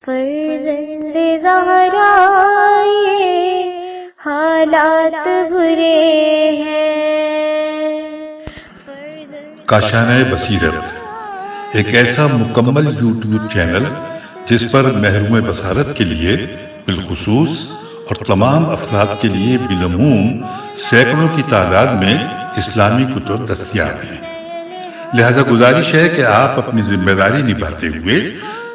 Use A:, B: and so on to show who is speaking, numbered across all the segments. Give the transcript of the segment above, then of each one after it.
A: فرزند زہرا یہ حالات برے ہیں۔
B: کاشانۂ بصیرت ایک ایسا مکمل یوٹیوب چینل جس پر محروم بصارت کے لیے بالخصوص اور تمام افراد کے لیے بالعموم سینکڑوں کی تعداد میں اسلامی کتب دستیاب ہیں۔ لہذا گزارش ہے کہ آپ اپنی ذمہ داری نبھاتے ہوئے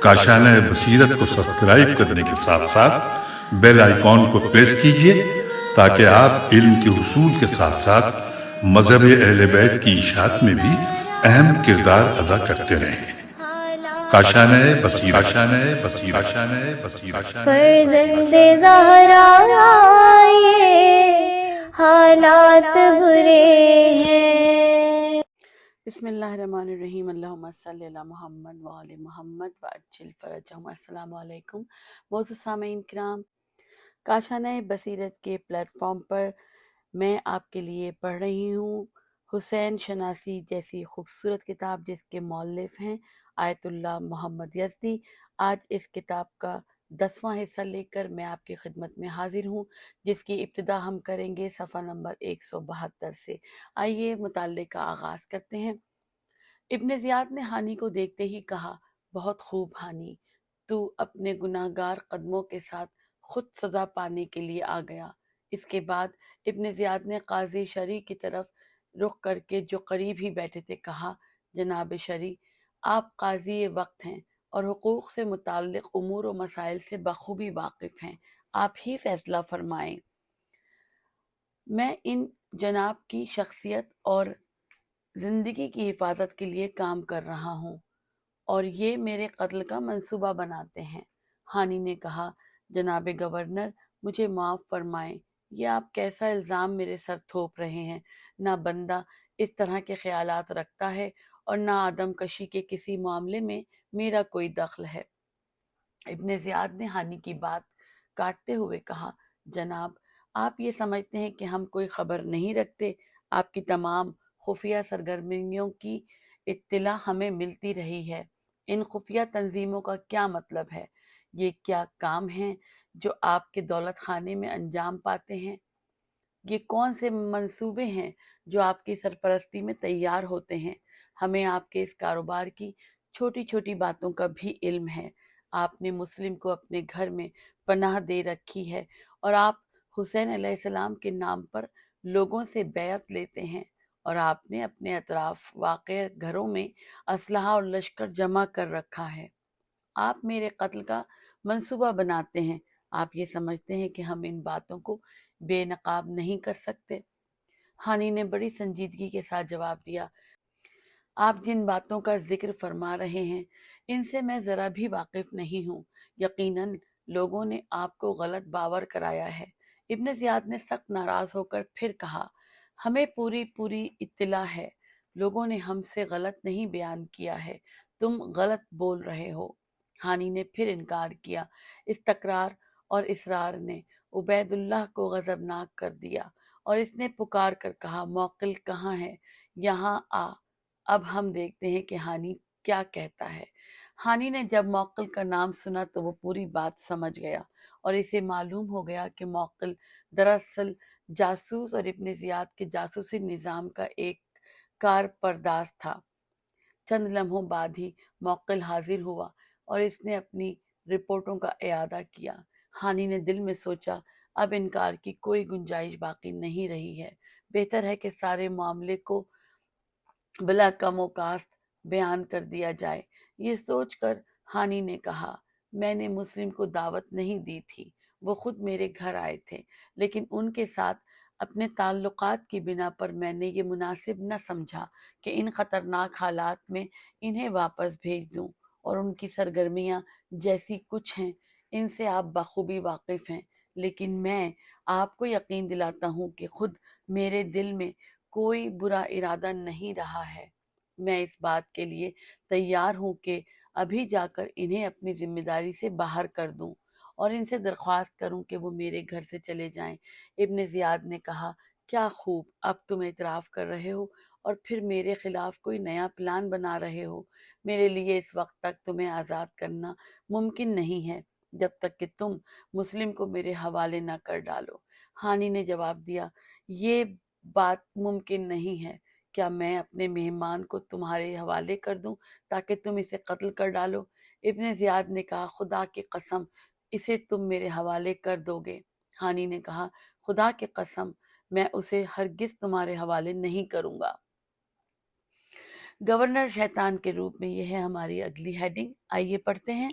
B: کاشانۂ بصیرت کو سبسکرائب کرنے کے ساتھ ساتھ بیل آئیکن کو پریس کیجیے تاکہ آپ علم کے حصول کے ساتھ ساتھ مذہب اہل بیت کی اشاعت میں بھی اہم کردار ادا کرتے رہیں۔ کاشانۂ بصیرت، کاشانۂ بصیرت، کاشانۂ بصیرت۔
A: فرزند زہرا یہ حالات برے ہیں۔
C: بسم اللہ الرحمن الرحیم، اللہم صلی علی محمد وآل محمد وعجل فرجہم۔ السلام علیکم معزز سامعین کرام، کاشانۂ بصیرت کے پلیٹ فارم پر میں آپ کے لیے پڑھ رہی ہوں حسین شناسی جیسی خوبصورت کتاب جس کے مؤلف ہیں آیت اللہ محمد یزدی۔ آج اس کتاب کا 10واں حصہ لے کر میں آپ کی خدمت میں حاضر ہوں، جس کی ابتدا ہم کریں گے صفحہ نمبر 172 سے۔ آئیے مطالعے کا آغاز کرتے ہیں۔ ابن زیاد نے ہانی کو دیکھتے ہی کہا، بہت خوب ہانی، تو اپنے گناہ گار قدموں کے ساتھ خود سزا پانے کے لیے آ گیا۔ اس کے بعد ابن زیاد نے قاضی شرعی کی طرف رخ کر کے جو قریب ہی بیٹھے تھے کہا، جناب شرعی، آپ قاضی وقت ہیں اور حقوق سے متعلق امور و مسائل سے بخوبی واقف ہیں، آپ ہی فیصلہ فرمائیں۔ میں ان جناب کی شخصیت اور زندگی کی حفاظت کے لیے کام کر رہا ہوں اور یہ میرے قتل کا منصوبہ بناتے ہیں۔ ہانی نے کہا، جناب گورنر، مجھے معاف فرمائیں، یہ آپ کیسا الزام میرے سر تھوپ رہے ہیں؟ نہ بندہ اس طرح کے خیالات رکھتا ہے اور نہ آدم کشی کے کسی معاملے میں میرا کوئی دخل ہے۔ ابن زیاد نے ہانی کی بات کاٹتے ہوئے کہا، جناب، آپ یہ سمجھتے ہیں کہ ہم کوئی خبر نہیں رکھتے؟ آپ کی تمام خفیہ سرگرمیوں کی اطلاع ہمیں ملتی رہی ہے۔ ان خفیہ تنظیموں کا کیا مطلب ہے؟ یہ کیا کام ہیں جو آپ کے دولت خانے میں انجام پاتے ہیں؟ یہ کون سے منصوبے ہیں جو آپ کی سرپرستی میں تیار ہوتے ہیں؟ ہمیں آپ کے اس کاروبار کی چھوٹی چھوٹی باتوں کا بھی علم ہے۔ آپ نے مسلم کو اپنے گھر میں پناہ دے رکھی ہے اور آپ حسین علیہ السلام کے نام پر لوگوں سے بیعت لیتے ہیں، اور آپ نے اپنے اطراف واقع گھروں میں اسلحہ اور لشکر جمع کر رکھا ہے۔ آپ میرے قتل کا منصوبہ بناتے ہیں۔ آپ یہ سمجھتے ہیں کہ ہم ان باتوں کو بے نقاب نہیں کر سکتے؟ ہانی نے بڑی سنجیدگی کے ساتھ جواب دیا، آپ جن باتوں کا ذکر فرما رہے ہیں ان سے میں ذرا بھی واقف نہیں ہوں۔ یقیناً لوگوں نے آپ کو غلط باور کرایا ہے۔ ابن زیاد نے سخت ناراض ہو کر پھر کہا، ہمیں پوری اطلاع ہے، لوگوں نے ہم سے غلط نہیں بیان کیا ہے، تم غلط بول رہے ہو۔ ہانی نے پھر انکار کیا۔ اس تکرار اور اصرار نے عبید اللہ کو غضبناک کر دیا اور اس نے پکار کر کہا، موقل کہاں ہے؟ یہاں آ، اب ہم دیکھتے ہیں کہ ہانی کیا کہتا ہے۔ ہانی نے جب موقل کا نام سنا تو وہ پوری بات سمجھ گیا اور اسے معلوم ہو گیا کہ موقل دراصل جاسوس اور ابن زیاد کے جاسوسی نظام کا ایک کار پرداز تھا۔ چند لمحوں بعد ہی موقل حاضر ہوا اور اس نے اپنی رپورٹوں کا اعادہ کیا۔ ہانی نے دل میں سوچا، اب انکار کی کوئی گنجائش باقی نہیں رہی ہے، بہتر ہے کہ سارے معاملے کو بلا کم و کاست بیان کر دیا جائے۔ یہ سوچ کر ہانی نے کہا، میں نے مسلم کو دعوت نہیں دی تھی، وہ خود میرے گھر آئے تھے، لیکن ان کے ساتھ اپنے تعلقات کی بنا پر میں نے یہ مناسب نہ سمجھا کہ ان خطرناک حالات میں انہیں واپس بھیج دوں، اور ان کی سرگرمیاں جیسی کچھ ہیں ان سے آپ بخوبی واقف ہیں، لیکن میں آپ کو یقین دلاتا ہوں کہ خود میرے دل میں کوئی برا ارادہ نہیں رہا ہے۔ میں اس بات کے لیے تیار ہوں کہ ابھی جا کر انہیں اپنی ذمہ داری سے باہر کر دوں اور ان سے درخواست کروں کہ وہ میرے گھر سے چلے جائیں۔ ابن زیاد نے کہا، کیا خوب، اب تم اعتراف کر رہے ہو اور پھر میرے خلاف کوئی نیا پلان بنا رہے ہو۔ میرے لیے اس وقت تک تمہیں آزاد کرنا ممکن نہیں ہے جب تک کہ تم مسلم کو میرے حوالے نہ کر ڈالو۔ ہانی نے جواب دیا، یہ بات ممکن نہیں ہے۔ کیا میں اپنے مہمان کو تمہارے حوالے کر دوں تاکہ تم اسے قتل کر ڈالو؟ ابن زیاد نے کہا، خدا کی قسم اسے تم میرے حوالے کر دو گے؟ ہانی نے کہا، خدا کی قسم میں اسے ہرگز تمہارے حوالے نہیں کروں گا۔ گورنر شیطان کے روپ میں، یہ ہے ہماری اگلی ہیڈنگ۔ آئیے پڑھتے ہیں۔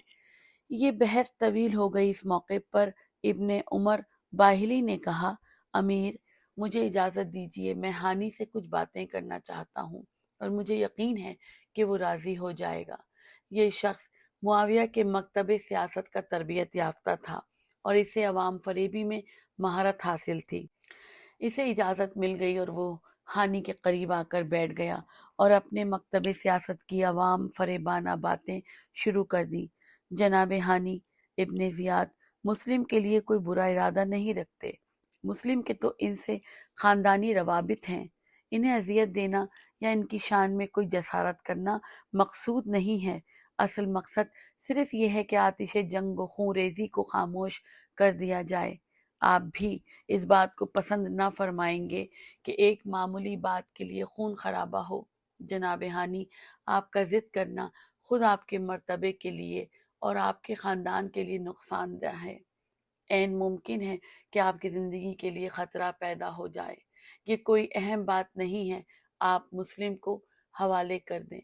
C: یہ بحث طویل ہو گئی۔ اس موقع پر ابن عمر باہلی نے کہا، امیر مجھے اجازت دیجیے، میں ہانی سے کچھ باتیں کرنا چاہتا ہوں اور مجھے یقین ہے کہ وہ راضی ہو جائے گا۔ یہ شخص معاویہ کے مکتب سیاست کا تربیت یافتہ تھا اور اسے عوام فریبی میں مہارت حاصل تھی۔ اسے اجازت مل گئی اور وہ ہانی کے قریب آ کر بیٹھ گیا اور اپنے مکتب سیاست کی عوام فریبانہ باتیں شروع کر دی۔ جناب ہانی، ابن زیاد مسلم کے لیے کوئی برا ارادہ نہیں رکھتے۔ مسلم کے تو ان سے خاندانی روابط ہیں۔ انہیں اذیت دینا یا ان کی شان میں کوئی جسارت کرنا مقصود نہیں ہے۔ اصل مقصد صرف یہ ہے کہ آتش جنگ و خون ریزی کو خاموش کر دیا جائے۔ آپ بھی اس بات کو پسند نہ فرمائیں گے کہ ایک معمولی بات کے لیے خون خرابہ ہو۔ جناب ہانی، آپ کا ضد کرنا خود آپ کے مرتبے کے لیے اور آپ کے خاندان کے لیے نقصان دہ ہے۔ عین ممکن ہے کہ آپ کی زندگی کے لیے خطرہ پیدا ہو جائے۔ یہ کوئی اہم بات نہیں ہے، آپ مسلم کو حوالے کر دیں،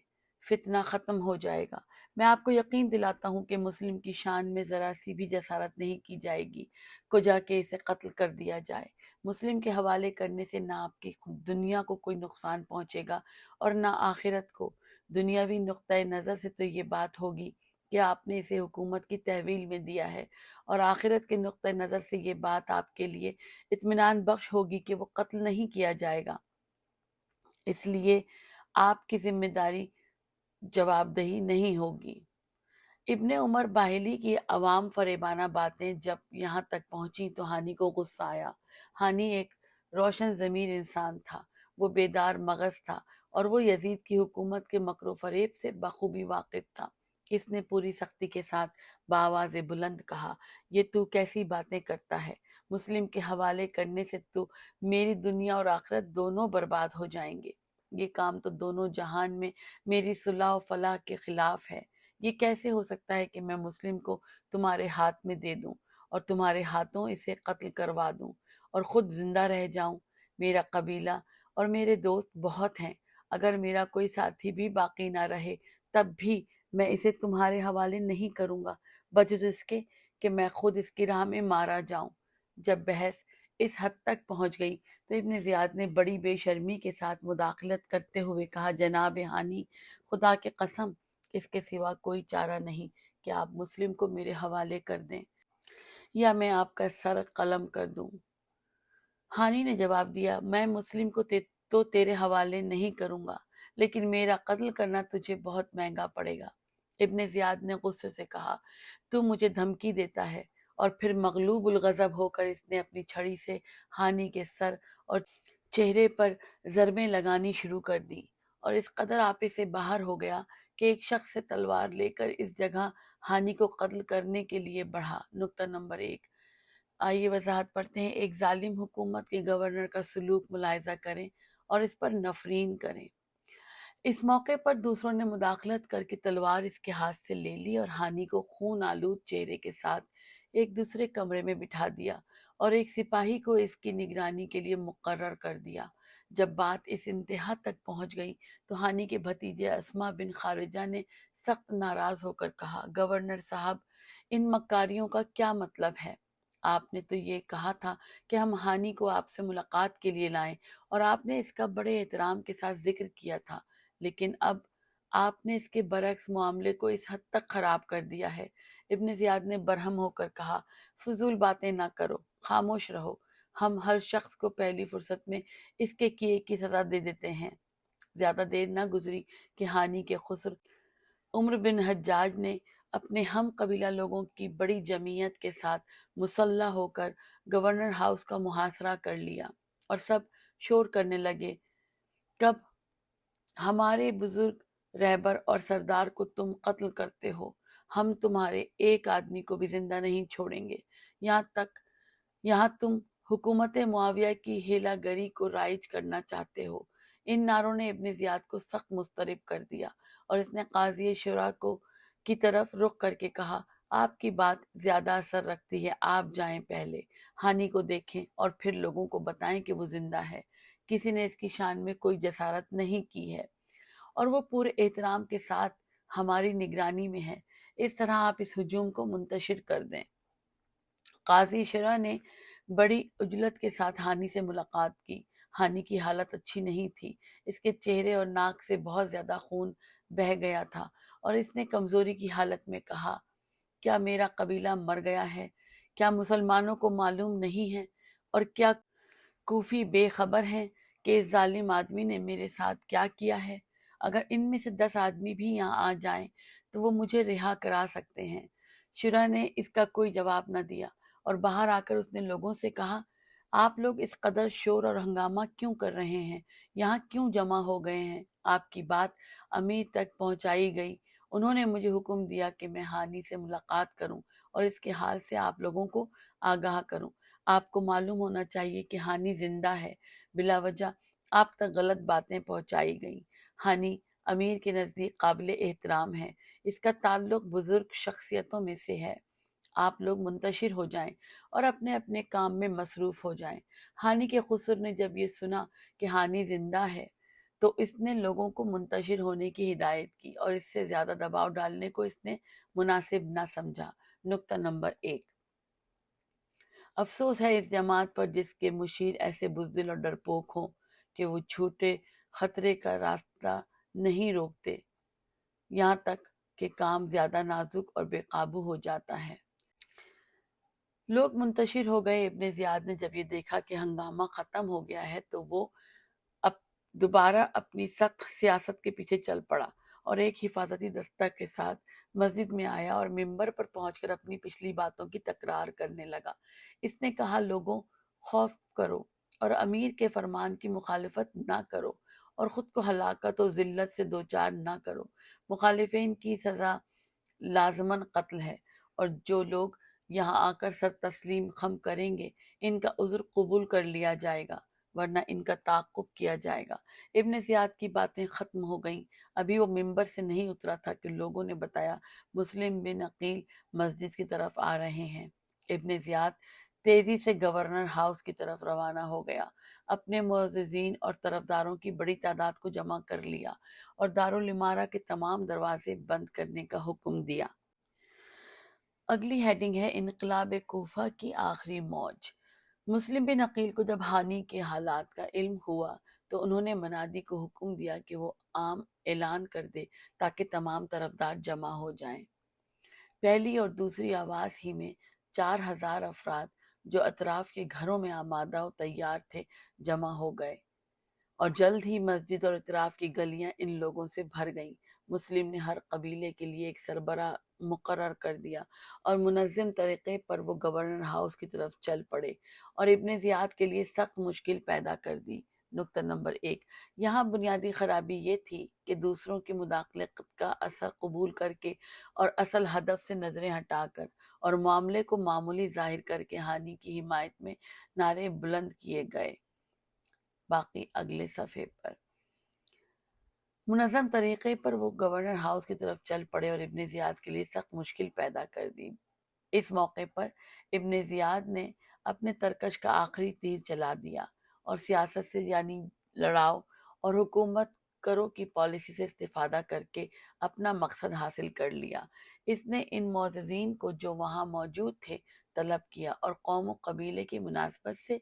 C: فتنہ ختم ہو جائے گا۔ میں آپ کو یقین دلاتا ہوں کہ مسلم کی شان میں ذرا سی بھی جسارت نہیں کی جائے گی کو جا کے اسے قتل کر دیا جائے۔ مسلم کے حوالے کرنے سے نہ آپ کی دنیا کو کوئی نقصان پہنچے گا اور نہ آخرت کو۔ دنیاوی نقطۂ نظر سے تو یہ بات ہوگی کہ آپ نے اسے حکومت کی تحویل میں دیا ہے، اور آخرت کے نقطۂ نظر سے یہ بات آپ کے لیے اطمینان بخش ہوگی کہ وہ قتل نہیں کیا جائے گا۔ اس لیے آپ کی ذمہ داری جواب دہی نہیں ہوگی۔ ابن عمر باہلی کی عوام فریبانہ باتیں جب یہاں تک پہنچی تو ہانی کو غصہ آیا۔ ہانی ایک روشن ضمیر انسان تھا، وہ بیدار مغز تھا اور وہ یزید کی حکومت کے مکر و فریب سے بخوبی واقف تھا۔ اس نے پوری سختی کے ساتھ بآواز بلند کہا، یہ تو کیسی باتیں کرتا ہے؟ مسلم کے حوالے کرنے سے تو میری دنیا اور آخرت دونوں برباد ہو جائیں گے۔ یہ کام تو دونوں جہان میں میری صلح و فلاح کے خلاف ہے۔ یہ کیسے ہو سکتا ہے کہ میں مسلم کو تمہارے ہاتھ میں دے دوں اور تمہارے ہاتھوں اسے قتل کروا دوں اور خود زندہ رہ جاؤں؟ میرا قبیلہ اور میرے دوست بہت ہیں، اگر میرا کوئی ساتھی بھی باقی نہ رہے تب بھی میں اسے تمہارے حوالے نہیں کروں گا، بجز اس کے کہ میں خود اس کی راہ میں مارا جاؤں۔ جب بحث اس حد تک پہنچ گئی تو ابن زیاد نے بڑی بے شرمی کے ساتھ مداخلت کرتے ہوئے کہا، جناب ہانی، خدا کی قسم اس کے سوا کوئی چارہ نہیں کہ آپ مسلم کو میرے حوالے کر دیں یا میں آپ کا سر قلم کر دوں۔ ہانی نے جواب دیا، میں مسلم کو تو تیرے حوالے نہیں کروں گا، لیکن میرا قتل کرنا تجھے بہت مہنگا پڑے گا۔ ابن زیاد نے غصے سے کہا، تو مجھے دھمکی دیتا ہے؟ اور پھر مغلوب الغضب ہو کر اس نے اپنی چھڑی سے ہانی کے سر اور چہرے پر ضربیں لگانی شروع کر دی اور اس قدر آپے سے باہر ہو گیا کہ ایک شخص سے تلوار لے کر اس جگہ ہانی کو قتل کرنے کے لیے بڑھا۔ نقطہ نمبر 1۔ آئیے وضاحت پڑھتے ہیں۔ ایک ظالم حکومت کے گورنر کا سلوک ملاحظہ کریں اور اس پر نفرین کریں۔ اس موقع پر دوسروں نے مداخلت کر کے تلوار اس کے ہاتھ سے لے لی اور ہانی کو خون آلود چہرے کے ساتھ ایک دوسرے کمرے میں بٹھا دیا اور ایک سپاہی کو اس کی نگرانی کے لیے مقرر کر دیا۔ جب بات اس انتہا تک پہنچ گئی تو ہانی کے بھتیجے اسما بن خارجہ نے سخت ناراض ہو کر کہا، گورنر صاحب، ان مکاریوں کا کیا مطلب ہے؟ آپ نے تو یہ کہا تھا کہ ہم ہانی کو آپ سے ملاقات کے لیے لائیں اور آپ نے اس کا بڑے احترام کے ساتھ ذکر کیا تھا، لیکن اب آپ نے اس کے برعکس معاملے کو اس حد تک خراب کر دیا ہے۔ ابن زیاد نے برہم ہو کر کہا، فضول باتیں نہ کرو، خاموش رہو، ہم ہر شخص کو پہلی فرصت میں اس کے کیے کی سزا دے دیتے ہیں۔ زیادہ دیر نہ گزری کہ ہانی کے خسر عمر بن حجاج نے اپنے ہم قبیلہ لوگوں کی بڑی جمعیت کے ساتھ مسلح ہو کر گورنر ہاؤس کا محاصرہ کر لیا اور سب شور کرنے لگے، کب ہمارے بزرگ رہبر اور سردار کو تم قتل کرتے ہو، ہم تمہارے ایک آدمی کو بھی زندہ نہیں چھوڑیں گے، یہاں تم حکومت معاویہ کی ہیلا گری کو رائج کرنا چاہتے ہو۔ ان نعروں نے ابن زیاد کو سخت مضطرب کر دیا اور اس نے قاضی شورا کی طرف رخ کر کے کہا، آپ کی بات زیادہ اثر رکھتی ہے، آپ جائیں، پہلے ہانی کو دیکھیں اور پھر لوگوں کو بتائیں کہ وہ زندہ ہے۔ کسی نے اس کی شان میں کوئی جسارت نہیں کی ہے اور وہ پورے احترام کے ساتھ ہماری نگرانی میں ہے، اس طرح آپ اس ہجوم کو منتشر کر دیں۔ قاضی شرح نے بڑی عجلت کے ساتھ ہانی سے ملاقات کی۔ ہانی کی حالت اچھی نہیں تھی، اس کے چہرے اور ناک سے بہت زیادہ خون بہہ گیا تھا اور اس نے کمزوری کی حالت میں کہا، کیا میرا قبیلہ مر گیا ہے؟ کیا مسلمانوں کو معلوم نہیں ہے اور کیا کوفی بے خبر ہیں کہ اس ظالم آدمی نے میرے ساتھ کیا کیا ہے؟ اگر ان میں سے 10 آدمی بھی یہاں آ جائیں تو وہ مجھے رہا کرا سکتے ہیں۔ شرح نے اس کا کوئی جواب نہ دیا اور باہر آ کر اس نے لوگوں سے کہا، آپ لوگ اس قدر شور اور ہنگامہ کیوں کر رہے ہیں؟ یہاں کیوں جمع ہو گئے ہیں؟ آپ کی بات امیر تک پہنچائی گئی، انہوں نے مجھے حکم دیا کہ میں ہانی سے ملاقات کروں اور اس کے حال سے آپ لوگوں کو آگاہ کروں۔ آپ کو معلوم ہونا چاہیے کہ ہانی زندہ ہے، بلا وجہ آپ تک غلط باتیں پہنچائی گئیں۔ ہانی امیر کے نزدیک قابل احترام ہے، اس کا تعلق بزرگ شخصیتوں میں سے ہے۔ آپ لوگ منتشر ہو جائیں اور اپنے اپنے کام میں مصروف ہو جائیں۔ ہانی کے خسر نے جب یہ سنا کہ ہانی زندہ ہے تو اس نے لوگوں کو منتشر ہونے کی ہدایت کی اور اس سے زیادہ دباؤ ڈالنے کو اس نے مناسب نہ سمجھا۔ نقطہ نمبر 1، افسوس ہے اس جماعت پر جس کے مشیر ایسے بزدل اور ڈرپوک ہوں کہ وہ چھوٹے خطرے کا راستہ نہیں روکتے، یہاں تک کہ کام زیادہ نازک اور بے قابو ہو جاتا ہے۔ لوگ منتشر ہو گئے۔ ابن زیاد نے جب یہ دیکھا کہ ہنگامہ ختم ہو گیا ہے تو وہ دوبارہ اپنی سخت سیاست کے پیچھے چل پڑا اور ایک حفاظتی دستہ کے ساتھ مسجد میں آیا اور ممبر پر پہنچ کر اپنی پچھلی باتوں کی تکرار کرنے لگا۔ اس نے کہا، لوگوں، خوف کرو اور امیر کے فرمان کی مخالفت نہ کرو اور خود کو ہلاکت و ذلت سے دوچار نہ کرو۔ مخالفین کی سزا لازماً قتل ہے اور جو لوگ یہاں آ کر سر تسلیم خم کریں گے ان کا عذر قبول کر لیا جائے گا ورنہ ان کا تعاقب کیا جائے گا۔ ابن زیاد کی باتیں ختم ہو گئیں، ابھی وہ ممبر سے نہیں اترا تھا کہ لوگوں نے بتایا مسلم بن عقیل مسجد کی طرف آ رہے ہیں۔ ابن زیاد تیزی سے گورنر ہاؤس کی طرف روانہ ہو گیا، اپنے معززین اور طرفداروں کی بڑی تعداد کو جمع کر لیا اور دارالامارہ کے تمام دروازے بند کرنے کا حکم دیا۔ اگلی ہیڈنگ ہے انقلاب کوفہ کی آخری موج۔ مسلم بن عقیل کو جب ہانی کے حالات کا علم ہوا تو انہوں نے منادی کو حکم دیا کہ وہ عام اعلان کر دے تاکہ تمام طرفدار جمع ہو جائیں۔ پہلی اور دوسری آواز ہی میں 4000 افراد جو اطراف کے گھروں میں آمادہ و تیار تھے جمع ہو گئے اور جلد ہی مسجد اور اطراف کی گلیاں ان لوگوں سے بھر گئیں۔ مسلم نے ہر قبیلے کے لیے ایک سربراہ مقرر کر دیا اور منظم طریقے پر وہ گورنر ہاؤس کی طرف چل پڑے اور ابن زیاد کے لیے سخت مشکل پیدا کر دی۔ نقطہ نمبر 1، یہاں بنیادی خرابی یہ تھی کہ دوسروں کی مداخلت کا اثر قبول کر کے اور اصل ہدف سے نظریں ہٹا کر اور معاملے کو معمولی ظاہر کر کے ہانی کی حمایت میں نعرے بلند کیے گئے۔ باقی اگلے صفحے پر۔ منظم طریقے پر وہ گورنر ہاؤس کی طرف چل پڑے اور ابن زیاد کے لیے سخت مشکل پیدا کر دی۔ اس موقع پر ابن زیاد نے اپنے ترکش کا آخری تیر چلا دیا اور سیاست سے یعنی لڑاؤ اور حکومت کرو کی پالیسی سے استفادہ کر کے اپنا مقصد حاصل کر لیا۔ اس نے ان معززین کو جو وہاں موجود تھے طلب کیا اور قوم و قبیلے کی مناسبت سے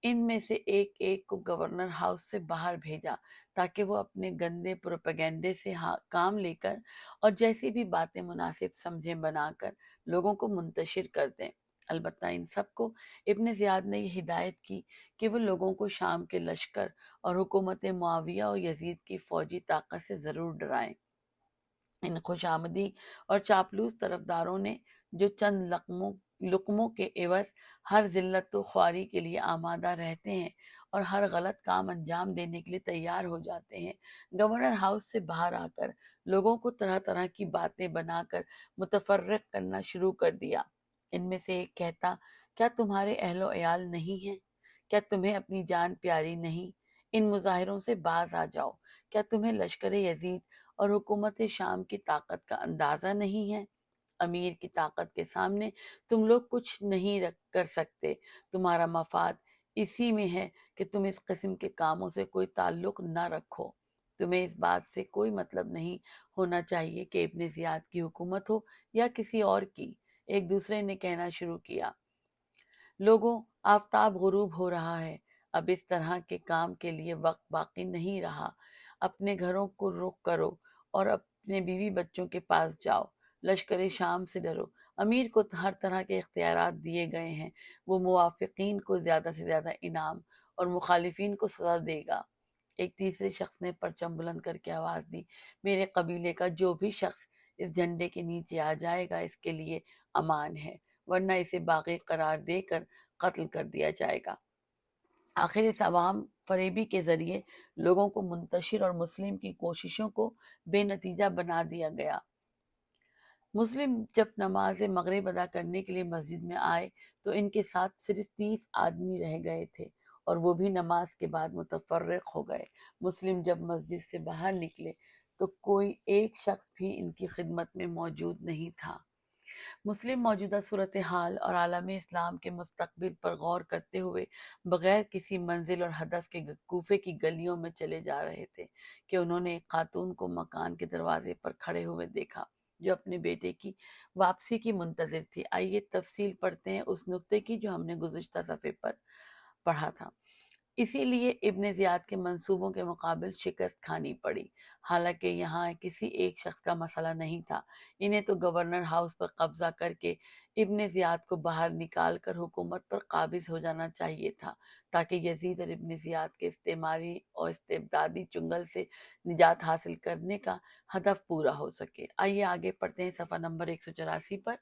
C: ان میں سے ایک ایک کو گورنر ہاؤس سے باہر بھیجا تاکہ وہ اپنے گندے پروپیگنڈے سے کام لے کر اور جیسی بھی باتیں مناسب سمجھیں بنا کر لوگوں کو منتشر کر دیں۔ البتہ ان سب کو ابن زیاد نے یہ ہدایت کی کہ وہ لوگوں کو شام کے لشکر اور حکومت معاویہ اور یزید کی فوجی طاقت سے ضرور ڈرائیں۔ ان خوش آمدی اور چاپلوس طرفداروں نے جو چند لقموں لقموں کے عوض ہر ذلت و خواری کے لیے آمادہ رہتے ہیں اور ہر غلط کام انجام دینے کے لیے تیار ہو جاتے ہیں۔ گورنر ہاؤس سے باہر آ کر لوگوں کو طرح طرح کی باتیں بنا کر متفرق کرنا شروع کر دیا۔ ان میں سے ایک کہتا، کیا تمہارے اہل و عیال نہیں ہیں؟ کیا تمہیں اپنی جان پیاری نہیں؟ ان مظاہروں سے باز آ جاؤ۔ کیا تمہیں لشکر یزید اور حکومت شام کی طاقت کا اندازہ نہیں ہے؟ امیر کی طاقت کے سامنے تم لوگ کچھ نہیں کر سکتے۔ تمہارا مفاد اسی میں ہے کہ تم اس قسم کے کاموں سے کوئی تعلق نہ رکھو۔ تمہیں اس بات سے کوئی مطلب نہیں ہونا چاہیے کہ ابن زیاد کی حکومت ہو یا کسی اور کی۔ ایک دوسرے نے کہنا شروع کیا، لوگوں، آفتاب غروب ہو رہا ہے، اب اس طرح کے کام کے لیے وقت باقی نہیں رہا۔ اپنے گھروں کو رخ کرو اور اپنے بیوی بچوں کے پاس جاؤ۔ لشکر شام سے ڈرو۔ امیر کو ہر طرح کے اختیارات دیے گئے ہیں، وہ موافقین کو زیادہ سے زیادہ انعام اور مخالفین کو سزا دے گا۔ ایک تیسرے شخص نے پرچم بلند کر کے آواز دی، میرے قبیلے کا جو بھی شخص اس جھنڈے کے نیچے آ جائے گا اس کے لیے امان ہے، ورنہ اسے باغی قرار دے کر قتل کر دیا جائے گا۔ آخر اس عوام فریبی کے ذریعے لوگوں کو منتشر اور مسلم کی کوششوں کو بے نتیجہ بنا دیا گیا۔ مسلم جب نماز مغرب ادا کرنے کے لیے مسجد میں آئے تو ان کے ساتھ صرف 30 آدمی رہ گئے تھے اور وہ بھی نماز کے بعد متفرق ہو گئے۔ مسلم جب مسجد سے باہر نکلے تو کوئی ایک شخص بھی ان کی خدمت میں موجود نہیں تھا۔ مسلم موجودہ صورتحال اور عالم اسلام کے مستقبل پر غور کرتے ہوئے بغیر کسی منزل اور ہدف کے کوفے کی گلیوں میں چلے جا رہے تھے کہ انہوں نے ایک خاتون کو مکان کے دروازے پر کھڑے ہوئے دیکھا جو اپنے بیٹے کی واپسی کی منتظر تھی۔ آئیے تفصیل پڑھتے ہیں اس نقطے کی جو ہم نے گزشتہ صفحے پر پڑھا تھا۔ اسی لیے ابن زیاد کے منصوبوں کے مقابل شکست کھانی پڑی۔ حالانکہ یہاں کسی ایک شخص کا مسئلہ نہیں تھا، انہیں تو گورنر ہاؤس پر قبضہ کر کے ابن زیاد کو باہر نکال کر حکومت پر قابض ہو جانا چاہیے تھا تاکہ یزید اور ابن زیاد کے استعماری اور استبدادی چنگل سے نجات حاصل کرنے کا ہدف پورا ہو سکے۔ آئیے آگے پڑھتے ہیں صفحہ نمبر 184 پر۔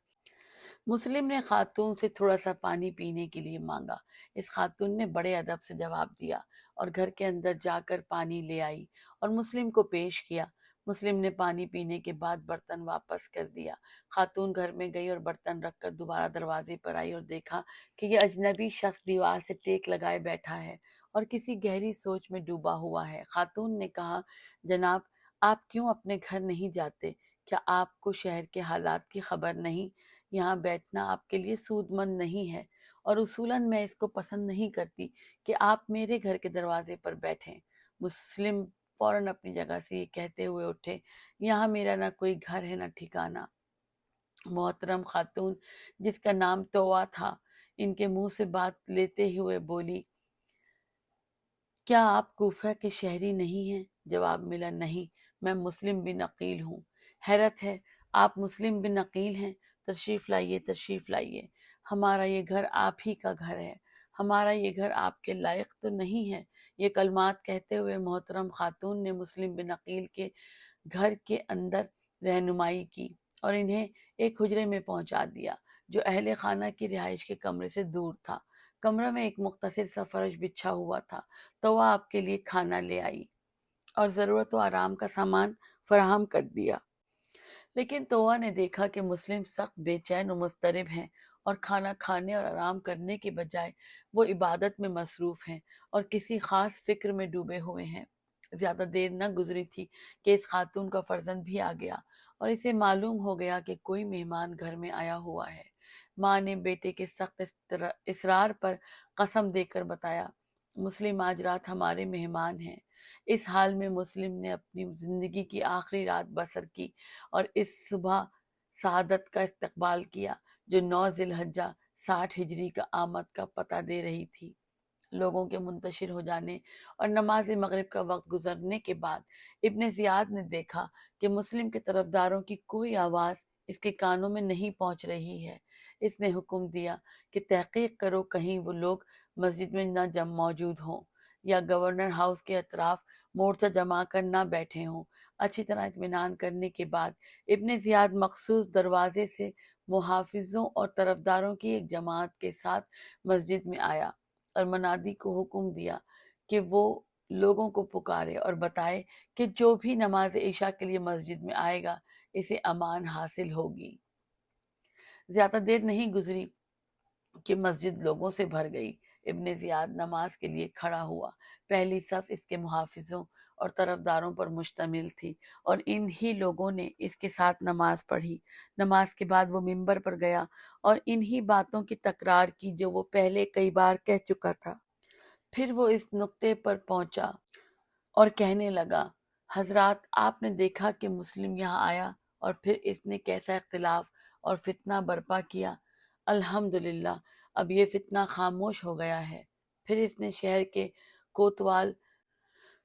C: مسلم نے خاتون سے تھوڑا سا پانی پینے کے لیے مانگا۔ اس خاتون نے بڑے ادب سے جواب دیا اور گھر کے اندر جا کر پانی لے آئی اور مسلم کو پیش کیا۔ مسلم نے پانی پینے کے بعد برتن واپس کر دیا۔ خاتون گھر میں گئی اور برتن رکھ کر دوبارہ دروازے پر آئی اور دیکھا کہ یہ اجنبی شخص دیوار سے ٹیک لگائے بیٹھا ہے اور کسی گہری سوچ میں ڈوبا ہوا ہے۔ خاتون نے کہا، جناب، آپ کیوں اپنے گھر نہیں جاتے؟ کیا آپ کو شہر کے حالات کی خبر نہیں؟ یہاں بیٹھنا آپ کے لیے سود مند نہیں ہے اور اصولاً میں اس کو پسند نہیں کرتی کہ آپ میرے گھر کے دروازے پر بیٹھیں۔ مسلم فوراً اپنی جگہ سے یہ کہتے ہوئے اٹھے، یہاں میرا نہ کوئی گھر ہے نہ ٹھکانہ۔ محترم خاتون جس کا نام تووا تھا ان کے منہ سے بات لیتے ہوئے بولی، کیا آپ کوفہ کے شہری نہیں ہیں؟ جواب ملا، نہیں، میں مسلم بن عقیل ہوں۔ حیرت ہے، آپ مسلم بن عقیل ہیں؟ تشریف لائیے، تشریف لائیے، ہمارا یہ گھر آپ ہی کا گھر ہے، ہمارا یہ گھر آپ کے لائق تو نہیں ہے۔ یہ کلمات کہتے ہوئے محترم خاتون نے مسلم بن عقیل کے گھر کے اندر رہنمائی کی اور انہیں ایک حجرے میں پہنچا دیا جو اہل خانہ کی رہائش کے کمرے سے دور تھا۔ کمرہ میں ایک مختصر سا فرش بچھا ہوا تھا۔ تو وہ آپ کے لیے کھانا لے آئی اور ضرورت و آرام کا سامان فراہم کر دیا۔ لیکن تووا نے دیکھا کہ مسلم سخت بے چین و مضطرب ہیں اور کھانا کھانے اور آرام کرنے کے بجائے وہ عبادت میں مصروف ہیں اور کسی خاص فکر میں ڈوبے ہوئے ہیں۔ زیادہ دیر نہ گزری تھی کہ اس خاتون کا فرزند بھی آ گیا اور اسے معلوم ہو گیا کہ کوئی مہمان گھر میں آیا ہوا ہے۔ ماں نے بیٹے کے سخت اصرار پر قسم دے کر بتایا، مسلم آج رات ہمارے مہمان ہیں۔ اس حال میں مسلم نے اپنی زندگی کی آخری رات بسر کی اور اس صبح سعادت کا استقبال کیا جو 9 ذی الحجہ 60 ہجری کا آمد کا پتہ دے رہی تھی۔ لوگوں کے منتشر ہو جانے اور نماز مغرب کا وقت گزرنے کے بعد ابن زیاد نے دیکھا کہ مسلم کے طرفداروں کی کوئی آواز اس کے کانوں میں نہیں پہنچ رہی ہے۔ اس نے حکم دیا کہ تحقیق کرو کہیں وہ لوگ مسجد میں نہ موجود ہوں۔ یا گورنر ہاؤس کے اطراف مورچہ جما کر نہ بیٹھے ہوں۔ اچھی طرح اطمینان کرنے کے بعد ابن زیاد مخصوص دروازے سے محافظوں اور طرفداروں کی ایک جماعت کے ساتھ مسجد میں آیا اور منادی کو حکم دیا کہ وہ لوگوں کو پکارے اور بتائے کہ جو بھی نماز عشاء کے لیے مسجد میں آئے گا اسے امان حاصل ہوگی۔ زیادہ دیر نہیں گزری کہ مسجد لوگوں سے بھر گئی۔ ابن زیاد نماز کے لیے کھڑا ہوا۔ پہلی صف اس کے محافظوں اور طرفداروں پر مشتمل تھی اور انہی لوگوں نے اس کے ساتھ نماز پڑھی۔ نماز کے بعد وہ منبر پر گیا اور انہی باتوں کی تکرار کی جو وہ پہلے کئی بار کہہ چکا تھا۔ پھر وہ اس نقطے پر پہنچا اور کہنے لگا، حضرات، آپ نے دیکھا کہ مسلم یہاں آیا اور پھر اس نے کیسا اختلاف اور فتنہ برپا کیا۔ الحمدللہ اب یہ فتنہ خاموش ہو گیا ہے۔ پھر اس نے شہر کے کوتوال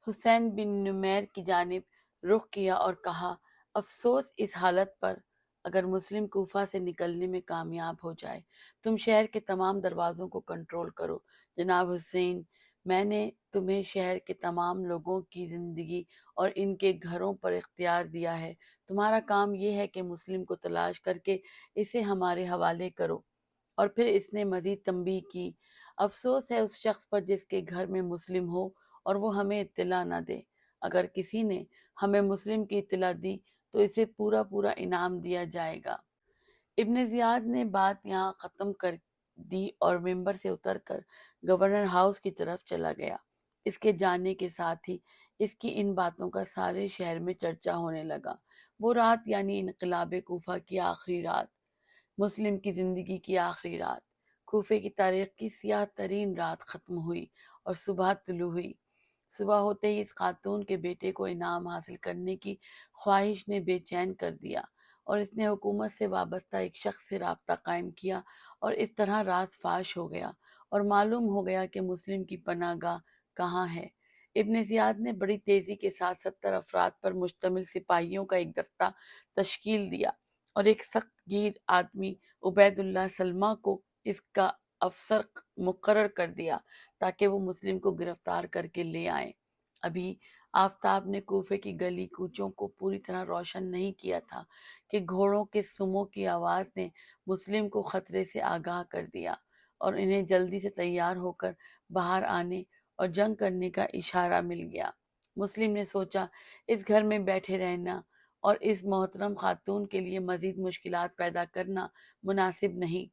C: حسین بن نمیر کی جانب رخ کیا اور کہا، افسوس اس حالت پر اگر مسلم کوفہ سے نکلنے میں کامیاب ہو جائے۔ تم شہر کے تمام دروازوں کو کنٹرول کرو۔ جناب حسین، میں نے تمہیں شہر کے تمام لوگوں کی زندگی اور ان کے گھروں پر اختیار دیا ہے۔ تمہارا کام یہ ہے کہ مسلم کو تلاش کر کے اسے ہمارے حوالے کرو۔ اور پھر اس نے مزید تنبیہ کی، افسوس ہے اس شخص پر جس کے گھر میں مسلم ہو اور وہ ہمیں اطلاع نہ دے۔ اگر کسی نے ہمیں مسلم کی اطلاع دی تو اسے پورا انعام دیا جائے گا۔ ابن زیاد نے بات یہاں ختم کر دی اور ممبر سے اتر کر گورنر ہاؤس کی طرف چلا گیا۔ اس کے جانے کے ساتھ ہی اس کی ان باتوں کا سارے شہر میں چرچا ہونے لگا۔ وہ رات یعنی انقلاب کوفہ کی آخری رات، مسلم کی زندگی کی آخری رات، کوفے کی تاریخ کی سیاہ ترین رات ختم ہوئی اور صبح طلوع ہوئی۔ صبح ہوتے ہی اس خاتون کے بیٹے کو انعام حاصل کرنے کی خواہش نے بے چین کر دیا اور اس نے حکومت سے وابستہ ایک شخص سے رابطہ قائم کیا اور اس طرح راز فاش ہو گیا اور معلوم ہو گیا کہ مسلم کی پناہ گاہ کہاں ہے۔ ابن زیاد نے بڑی تیزی کے ساتھ 70 افراد پر مشتمل سپاہیوں کا ایک دستہ تشکیل دیا اور ایک سخت گیر آدمی عبید اللہ سلمہ کو اس کا افسر مقرر کر دیا تاکہ وہ مسلم کو گرفتار کر کے لے آئیں۔ ابھی آفتاب نے کوفے کی گلی کوچوں کو پوری طرح روشن نہیں کیا تھا کہ گھوڑوں کے سموں کی آواز نے مسلم کو خطرے سے آگاہ کر دیا اور انہیں جلدی سے تیار ہو کر باہر آنے اور جنگ کرنے کا اشارہ مل گیا۔ مسلم نے سوچا اس گھر میں بیٹھے رہنا اور اس محترم خاتون کے لیے مزید مشکلات پیدا کرنا مناسب نہیں۔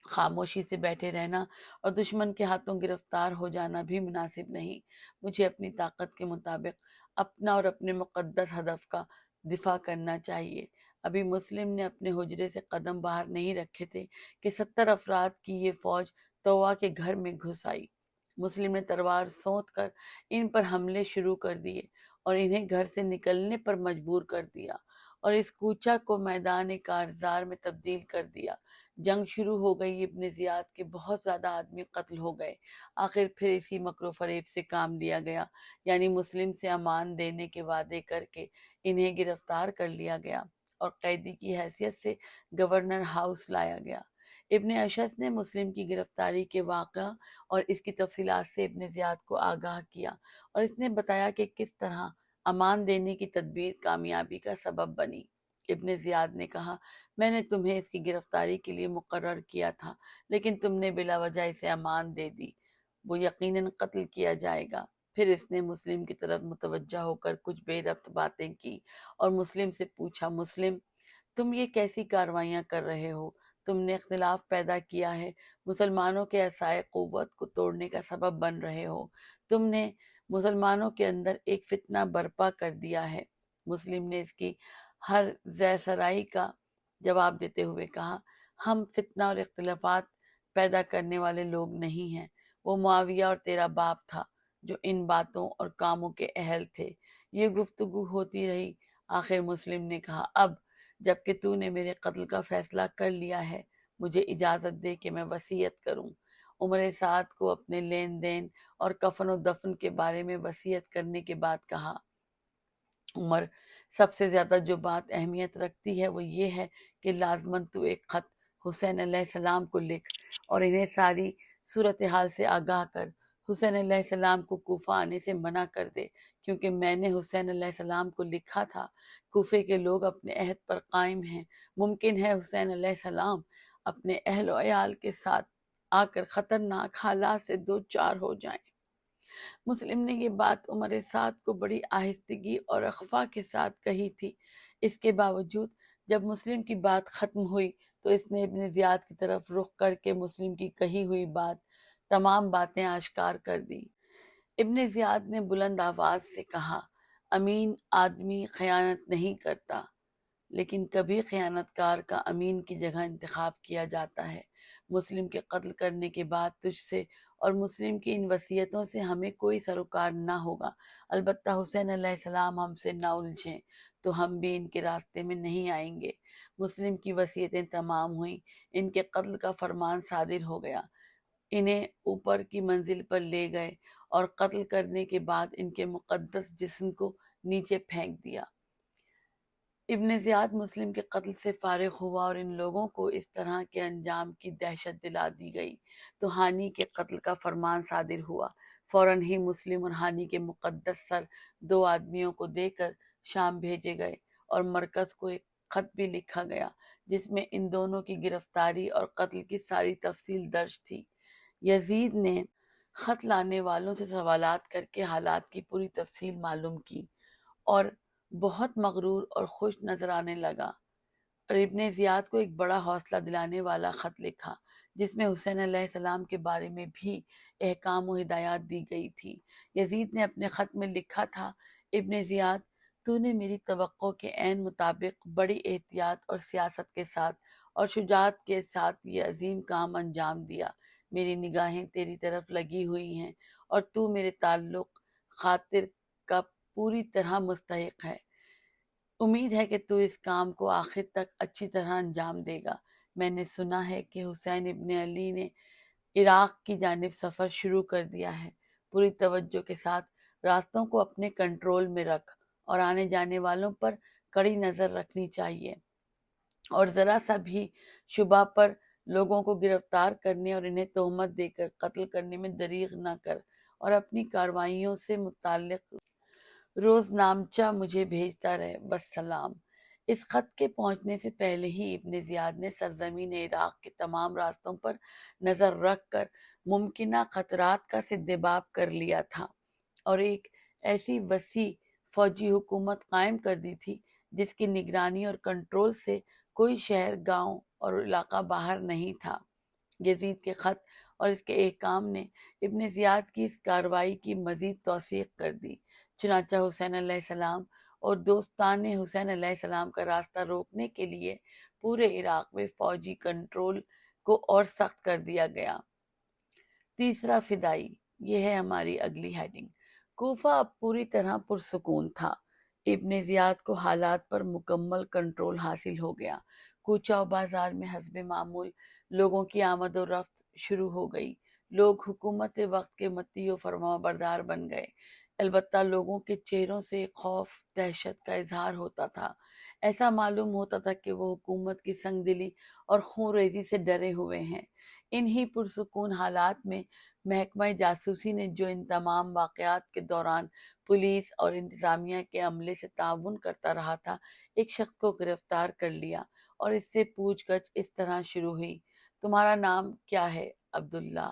C: خاموشی سے بیٹھے رہنا اور دشمن کے ہاتھوں گرفتار ہو جانا بھی مناسب نہیں۔ مجھے اپنی طاقت کے مطابق اپنا اور اپنے مقدس ہدف کا دفاع کرنا چاہیے۔ ابھی مسلم نے اپنے حجرے سے قدم باہر نہیں رکھے تھے کہ 70 افراد کی یہ فوج طوع کے گھر میں گھس آئی۔ مسلم نے تلوار سونت کر ان پر حملے شروع کر دیے اور انہیں گھر سے نکلنے پر مجبور کر دیا اور اس کوچہ کو میدان کارزار میں تبدیل کر دیا۔ جنگ شروع ہو گئی۔ ابن زیاد کے بہت زیادہ آدمی قتل ہو گئے۔ آخر پھر اسی مکر و فریب سے کام لیا گیا، یعنی مسلم سے امان دینے کے وعدے کر کے انہیں گرفتار کر لیا گیا اور قیدی کی حیثیت سے گورنر ہاؤس لایا گیا۔ ابن اشعث نے مسلم کی گرفتاری کے واقعہ اور اس کی تفصیلات سے ابن زیاد کو آگاہ کیا اور اس نے بتایا کہ کس طرح امان دینے کی تدبیر کامیابی کا سبب بنی۔ ابن زیاد نے کہا، میں نے تمہیں اس کی گرفتاری کے لیے مقرر کیا تھا لیکن تم نے بلا وجہ اسے امان دے دی۔ وہ یقیناً قتل کیا جائے گا۔ پھر اس نے مسلم کی طرف متوجہ ہو کر کچھ بے ربط باتیں کی اور مسلم سے پوچھا، مسلم، تم یہ کیسی کاروائیاں کر رہے ہو؟ تم نے اختلاف پیدا کیا ہے، مسلمانوں کے عصائے قوت کو توڑنے کا سبب بن رہے ہو، تم نے مسلمانوں کے اندر ایک فتنہ برپا کر دیا ہے۔ مسلم نے اس کی ہر زہ سرائی کا جواب دیتے ہوئے کہا، ہم فتنہ اور اختلافات پیدا کرنے والے لوگ نہیں ہیں۔ وہ معاویہ اور تیرا باپ تھا جو ان باتوں اور کاموں کے اہل تھے۔ یہ گفتگو ہوتی رہی۔ آخر مسلم نے کہا، اب جب کہ تو نے میرے قتل کا فیصلہ کر لیا ہے، مجھے اجازت دے کہ میں وصیت کروں۔ عمر سعد کو اپنے لین دین اور کفن و دفن کے بارے میں وصیت کرنے کے بعد کہا، عمر، سب سے زیادہ جو بات اہمیت رکھتی ہے وہ یہ ہے کہ لازماً تو ایک خط حسین علیہ السلام کو لکھ اور انہیں ساری صورتحال سے آگاہ کر۔ حسین علیہ السلام کو کوفہ آنے سے منع کر دے، کیونکہ میں نے حسین علیہ السلام کو لکھا تھا کوفے کے لوگ اپنے عہد پر قائم ہیں، ممکن ہے حسین علیہ السلام اپنے اہل و عیال کے ساتھ آ کر خطرناک حالات سے دو چار ہو جائیں۔ مسلم نے یہ بات عمر سعد کو بڑی آہستگی اور اخفا کے ساتھ کہی تھی۔ اس کے باوجود جب مسلم کی بات ختم ہوئی تو اس نے ابن زیاد کی طرف رخ کر کے مسلم کی کہی ہوئی تمام باتیں آشکار کر دی۔ ابن زیاد نے بلند آواز سے کہا، امین آدمی خیانت نہیں کرتا، لیکن کبھی خیانت کار کا امین کی جگہ انتخاب کیا جاتا ہے۔ مسلم کے قتل کرنے کے بعد تجھ سے اور مسلم کی ان وصیتوں سے ہمیں کوئی سروکار نہ ہوگا، البتہ حسین علیہ السلام ہم سے نہ الجھیں تو ہم بھی ان کے راستے میں نہیں آئیں گے۔ مسلم کی وصیتیں تمام ہوئیں، ان کے قتل کا فرمان صادر ہو گیا، انہیں اوپر کی منزل پر لے گئے اور قتل کرنے کے بعد ان کے مقدس جسم کو نیچے پھینک دیا۔ ابن زیاد مسلم کے قتل سے فارغ ہوا اور ان لوگوں کو اس طرح کے انجام کی دہشت دلا دی گئی تو ہانی کے قتل کا فرمان صادر ہوا۔ فوراً ہی مسلم اور ہانی کے مقدس سر دو آدمیوں کو دے کر شام بھیجے گئے اور مرکز کو ایک خط بھی لکھا گیا جس میں ان دونوں کی گرفتاری اور قتل کی ساری تفصیل درج تھی۔ یزید نے خط لانے والوں سے سوالات کر کے حالات کی پوری تفصیل معلوم کی اور بہت مغرور اور خوش نظر آنے لگا، اور ابن زیاد کو ایک بڑا حوصلہ دلانے والا خط لکھا جس میں حسین علیہ السلام کے بارے میں بھی احکام و ہدایات دی گئی تھی۔ یزید نے اپنے خط میں لکھا تھا، ابن زیاد، تو نے میری توقع کے عین مطابق بڑی احتیاط اور سیاست کے ساتھ اور شجاعت کے ساتھ یہ عظیم کام انجام دیا۔ میری نگاہیں تیری طرف لگی ہوئی ہیں اور تو میرے تعلق خاطر کا پوری طرح مستحق ہے۔ امید ہے کہ تو اس کام کو آخر تک اچھی طرح انجام دے گا۔ میں نے سنا ہے کہ حسین ابن علی نے عراق کی جانب سفر شروع کر دیا ہے۔ پوری توجہ کے ساتھ راستوں کو اپنے کنٹرول میں رکھ اور آنے جانے والوں پر کڑی نظر رکھنی چاہیے، اور ذرا سا بھی شبہ پر لوگوں کو گرفتار کرنے اور انہیں تہمت دے کر قتل کرنے میں دریغ نہ کر، اور اپنی کارروائیوں سے متعلق روز نامچہ مجھے بھیجتا رہے، بس سلام۔ اس خط کے پہنچنے سے پہلے ہی ابن زیاد نے سرزمین عراق کے تمام راستوں پر نظر رکھ کر ممکنہ خطرات کا سدباب کر لیا تھا اور ایک ایسی وسیع فوجی حکومت قائم کر دی تھی جس کی نگرانی اور کنٹرول سے کوئی شہر، گاؤں اور علاقہ باہر نہیں تھا۔ یزید کے خط اور اس کے احکام نے ابن زیاد کی اس کارروائی کی مزید توثیق کر دی۔ چنانچہ حسین علیہ السلام اور دوستان حسین علیہ السلام کا راستہ روکنے کے لیے پورے عراق میں فوجی کنٹرول کو اور سخت کر دیا گیا۔ تیسرا فدائی، یہ ہے ہماری اگلی ہیڈنگ۔ کوفہ اب پوری طرح پرسکون تھا۔ ابن زیاد کو حالات پر مکمل کنٹرول حاصل ہو گیا۔ کوچہ و بازار میں حسب معمول لوگوں کی آمد و رفت شروع ہو گئی۔ لوگ حکومت وقت کے مطیع و فرما بردار بن گئے، البتہ لوگوں کے چہروں سے خوف، دہشت کا اظہار ہوتا تھا۔ ایسا معلوم ہوتا تھا کہ وہ حکومت کی سنگ دلی اور خون ریزی سے ڈرے ہوئے ہیں۔ انہی پرسکون حالات میں محکمہ جاسوسی نے، جو ان تمام واقعات کے دوران پولیس اور انتظامیہ کے عملے سے تعاون کرتا رہا تھا، ایک شخص کو گرفتار کر لیا اور اس سے پوچھ گچھ اس طرح شروع ہوئی، تمہارا نام کیا ہے؟ عبداللہ۔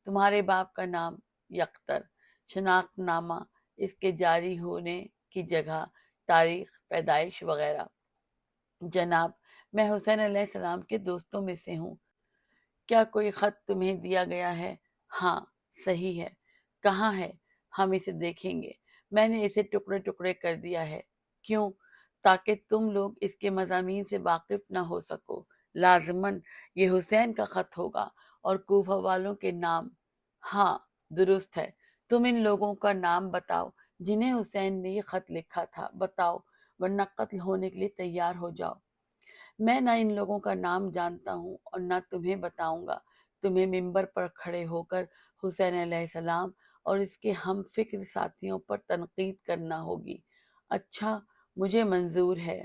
C: تمہارے باپ کا نام؟ یکتر۔ شناخت نامہ، اس کے جاری ہونے کی جگہ، تاریخ پیدائش وغیرہ۔ جناب، میں حسین علیہ السلام کے دوستوں میں سے ہوں۔ کیا کوئی خط تمہیں دیا گیا ہے؟ ہاں، صحیح ہے۔ کہاں ہے؟ ہم اسے دیکھیں گے۔ میں نے اسے ٹکڑے ٹکڑے کر دیا ہے۔ کیوں؟ تاکہ تم لوگ اس کے مضامین سے واقف نہ ہو سکو۔ لازماً یہ حسین کا خط ہوگا اور کوفہ والوں کے نام۔ ہاں، درست ہے۔ تم ان لوگوں کا نام بتاؤ جنہیں حسین نے یہ خط لکھا تھا، بتاؤ، ورنہ قتل ہونے کے لیے تیار ہو جاؤ۔ میں نہ ان لوگوں کا نام جانتا ہوں اور نہ تمہیں بتاؤں گا۔ تمہیں ممبر پر کھڑے ہو کر حسین علیہ السلام اور اس کے ہم فکر ساتھیوں پر تنقید کرنا ہوگی۔ اچھا، مجھے منظور ہے۔